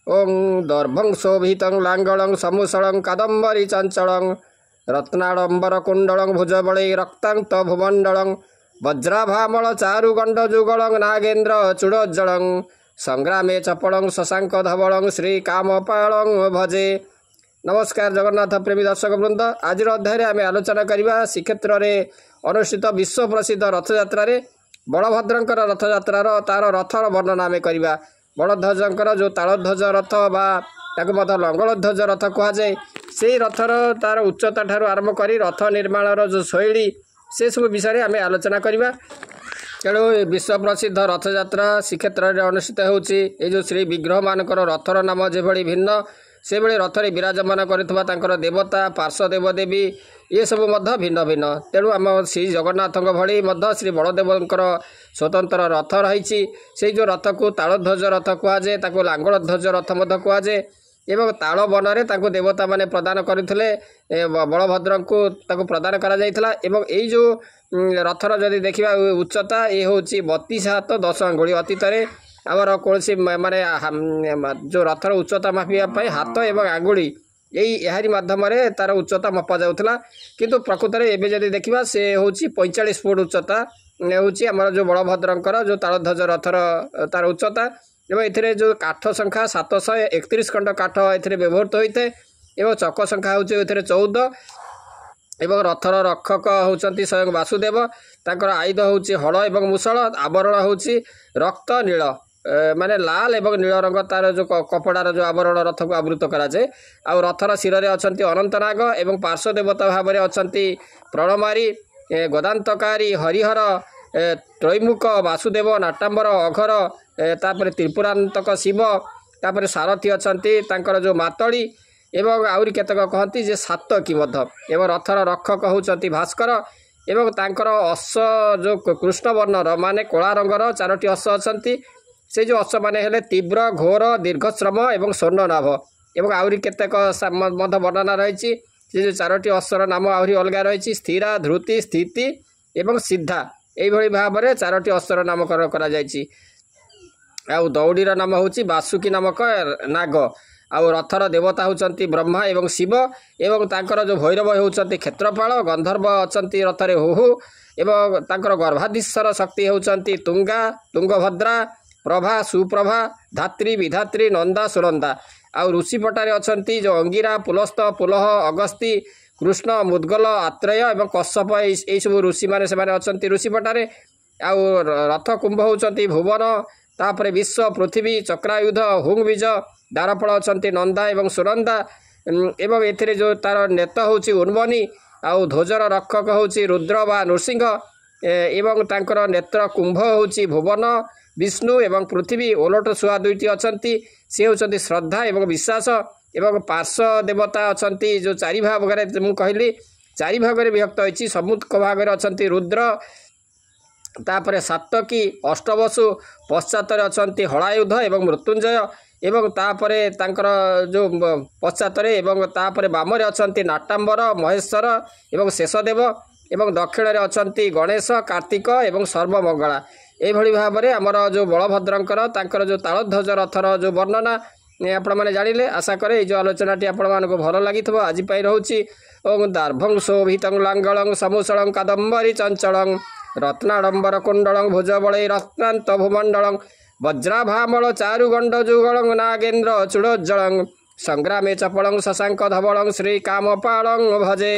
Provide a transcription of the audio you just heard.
ओं दर्भं शोभितं लाङ्गलं समुसलं कादम्बरी चञ्चलं रत्नाडम्बर कुण्डलं भुजबले रक्तान्त भूमण्डलं वज्राभामल चारुगण्डजुगलं नागेन्द्र चूडोज्जलं संग्रामे चपलं शशांक धवलं श्रीकामपालं भजे। नमस्कार जगन्नाथ प्रेमी दर्शक वृंद, आज अध्याय आम आलोचना करवा श्रीक्षेत्र में अनुष्ठित विश्व प्रसिद्ध रथयात्रा बलभद्रंकर रथयात्रार तार रथर वर्णना आम करवा। बलध्वजंकर जो तालध्वज रथ बा लंगलध्वज रथ कहुए से रथर तार उच्चता ठार आरंभ कर रथ निर्माण जो शैली से सब विषय आम आलोचना करवा। तेणु विश्व प्रसिद्ध रथयात्रा श्रीक्षेत्र में अनुष्ठित हो श्री विग्रह मानकर रथर नाम जो भिन्न से भाई रथरे विराजमान कर देवता पार्श्व देवदेवी ये सब भिन्न भिन्न। तेणु आम श्री जगन्नाथ भली श्री बलदेवंकर स्वतंत्र रथ रही से जो रथ को तालध्वज रथ कहुए लांगल ध्वज रथ कहुए एवं ताल वन में देवता माने प्रदान करते बलभद्र को प्रदान करा एवं यही जो रथर जदि देखा उच्चता ये हूँ 32 हाथ 10 अंगुली अतीत आमर कौन माने जो रथर उच्चता मापिया हाथ एवं आंगुली यही माध्यम तार उच्चता मपा जाऊला किंतु प्रकृत में एवं जदि देखा से हूँ 45 फुट उच्चता हूँ आमर जो बलभद्रंकर जो तालध्वज रथर तार उच्चता एवं ए जो काठ संख्या 731 खंड काठ ए व्यवहृत होता है एवं चक संख्या हूँ 14 एवं रथर रक्षक होती स्वयं वासुदेव तांकर आयुध हूँ हल एवं मुसल आवरण हूँ रक्त नील माने लाल एवं नील रंग तार जो कपड़ार जो आवरण रथ को आवृत कराए आ रथर शिर में अच्छा अनंतनाग एवं पार्श्व देवता भाव में अच्छा प्रणमारी गदान्तकारी हरिहर त्रैमुख वासुदेव नाटाम्बर अघर तापर त्रिपुरांतक शिव तापर सारथी अच्छा जो मातली एवं आउरी केतक कहती जे सातकी एवं रथर रक्षक होती भास्कर एवं तांकर अश्व जो कृष्ण वर्णर माने कला रंगर 4टी अश्व अच्छा से जो अश्व माने हेले तीव्र घोर दीर्घश्रम एवं स्वर्णनाभ एवं आउरी केतक वर्णना रही जो 4टी अश्वर नाम आहरी अलग रही स्थिरा ध्रुति स्थिति एवं सिद्धा यही भाव में 4टी अश्वर नामकरण कर दौड़ीर नाम हूँ बासुकी नामक नाग आउ रथर देवता होती ब्रह्मा एवं शिव एवं तांकर जो भैरव होती क्षेत्रपाल गंधर्व अच्छा रथरे हुहु एवं तांकर गर्भाधीश्वर शक्ति होती तुंगा तुंगभद्रा प्रभा सुप्रभा धात्री विधात्री नंदा सुनंदा आउ ऋषिपटारे अच्छा जो अंगिरा पुलस्त पुलह अगस्ती कृष्ण मुद्गल आत्रेय एवं कश्यप यही सब ऋषि मैंने अच्छा ऋषिपटारे आउ रथ कुंभ होती भुवन तापर विश्व पृथ्वी चक्रायुध हुंग बीज द्वारफल अच्छा नंदा एवं सुनंदा एवं ए जो तार नेत हूँ उन्मनी आउ ध्वजर रक्षक हूँ रुद्र बा नृसिंह एवं तांकर नेत्र कुंभ हूँ भुवन विष्णु एवं पृथ्वी ओलट शुआ 2टी अच्छा सी होती श्रद्धा एवं विश्वास एवं पार्श्व देवता अच्छा जो 4 भाग मुझे कहली 4 भाग विभक्त होती सम्मुख भाग अच्छा रुद्र तापर सातकी अष्टवसु पश्चात अच्छा हलायुध एवं मृत्युंजय एवं तापर तांकर जो पश्चात एवं तापर बामरे अच्छा नाटाम्बर महेश्वर एवं शेषदेव एवं दक्षिण में अच्छा गणेश कार्तिक एवं सर्वमंगला यही भाव में आमर जो बलभद्रंकर तांकर जो तालध्वज रथर जो वर्णना आपण मैंने जानिले। आशा करे जो आलोचना आपण मानक भल लगी आज रोचे ओं दार्भं शोभितं लांगलं समुसलं कादम्बरी चंचलं रत्नाडम्बर कुण्डलं भुजबले रत्नान्त भूमण्डलं वज्राभामल चारुगण्डजुगलं नागेन्द्र चूडोज्जलं संग्रामे चपलं शशांक धवलं श्रीकामपालं भजे।